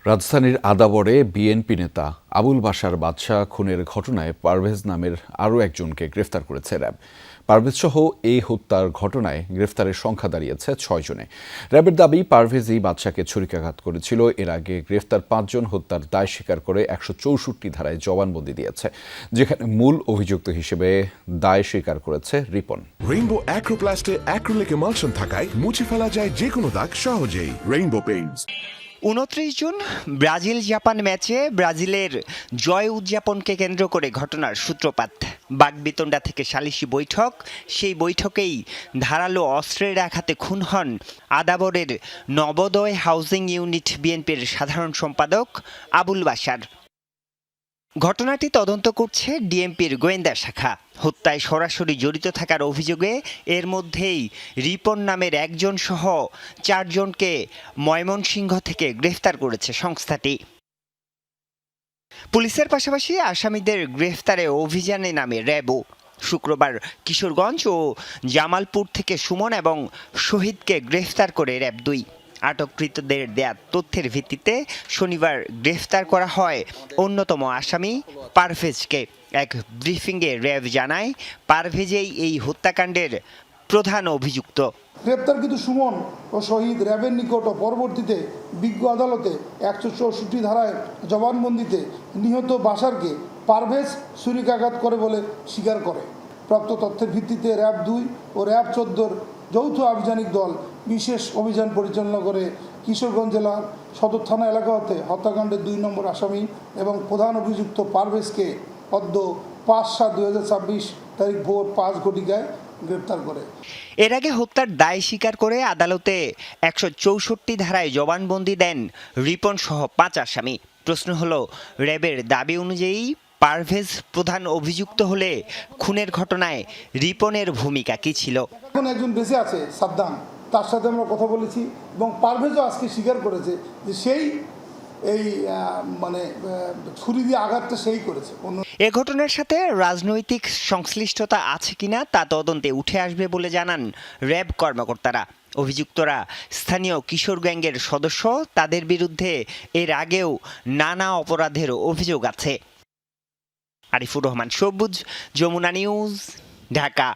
রাজধানীর আদাবরে বিএনপি নেতা আবুল বাশার বাদশা খুনের ঘটনায় পারভেজ নামের আরও একজনকে গ্রেফতার করেছে র্যাব। পারভেজ সহ এই হত্যার ঘটনায় গ্রেফতারের সংখ্যা দাঁড়িয়েছে 6 জনে। র্যাবের দাবি, পারভেজই বাদশাকে ছুরিকাঘাত করেছিল। এর আগে গ্রেফতার 5 জন হত্যার দায় স্বীকার করে 164 ধারায় জবানবন্দি দিয়েছে, যেখানে মূল অভিযুক্ত হিসেবে দায় স্বীকার করেছে রিপন। রেইনবো অ্যাক্রোপ্লাস্টে অ্যাক্রিলিক এমালশন থাকায় মুছে ফেলা যায় যে কোনো দাগ সহজেই। Rainbow Paints. 29 June Brazil Japan ম্যাচে ব্রাজিলের জয় উদযাপনকে কেন্দ্র করে ঘটনার সূত্রপাত। বাগবিতণ্ডা থেকে সালিশি বৈঠক, সেই বৈঠকেই ধারালো অস্ত্রের আঘাতে খুন হন আদাবরের নবোদয় হাউজিং ইউনিট বিএনপির সাধারণ সম্পাদক আবুল বাশার। ঘটনাটি তদন্ত করছে ডিএমপির গোয়েন্দা শাখা। হত্যায় সরাসরি জড়িত থাকার অভিযোগে এর মধ্যেই রিপন নামের একজন সহ 4 জনকে ময়মনসিংহ থেকে গ্রেফতার করেছে সংস্থাটি। পুলিশের পাশাপাশি আসামিদের গ্রেফতারে অভিযানে নামে র্যাবও। শুক্রবার কিশোরগঞ্জ ও জামালপুর থেকে সুমন এবং শহীদকে গ্রেফতার করে র্যাব 2। আটককৃতদের দেয়া তথ্যের ভিত্তিতে শনিবার গ্রেফতার করা হয় অন্যতম আসামি পারভেজকে। এক ব্রিফিংয়ে র্যাব জানায়, পারভেজই এই হত্যাকাণ্ডের প্রধান অভিযুক্ত। গ্রেপ্তারকৃত সুমন ও শহীদ র্যাবের নিকট ও পরবর্তীতে বিজ্ঞ আদালতে 164 ধারায় জবানবন্দিতে নিহত বাশারকে পারভেজ ছুরিকাঘাত করে বলে স্বীকার করে। প্রাপ্ত তথ্যের ভিত্তিতে র্যাব 2 ও র্যাব 14 যৌথ আভিযানিক দল বিশেষ অভিযান পরিচালনা করে কিশোরগঞ্জ জেলার সদর থানা এলাকা হতে হত্যাকাণ্ডের 2 নম্বর আসামি এবং প্রধান অভিযুক্ত পারভেজকে অদ্য 5/7/2026 তারিখ ভোর 5 ঘটিকায় গ্রেপ্তার করে। এর আগে হত্যার দায় স্বীকার করে আদালতে 164 ধারায় জবানবন্দি দেন রিপন সহ 5 আসামি। প্রশ্ন হলো, র্যাবের দাবি অনুযায়ী পারভেজ প্রধান অভিযুক্ত হলে খুনের ঘটনায় রিপনের ভূমিকা কি ছিল? এখন একজন বেঁচে আছে সাদ্দাম, তার সাথে আমরা কথা বলেছি এবং পারভেজও আজকে স্বীকার করেছে যে সেই ছুরি দিয়ে আঘাতটা সেই করেছে। এ ঘটনার সাথে রাজনৈতিক সংশ্লিষ্টতা আছে কিনা তা তদন্তে উঠে আসবে বলে জানান র্যাব কর্মকর্তারা। অভিযুক্তরা স্থানীয় কিশোর গ্যাংয়ের সদস্য। তাদের বিরুদ্ধে এর আগেও নানা অপরাধের অভিযোগ আছে। আরিফুর রহমান সবুজ, যমুনা নিউজ, ঢাকা।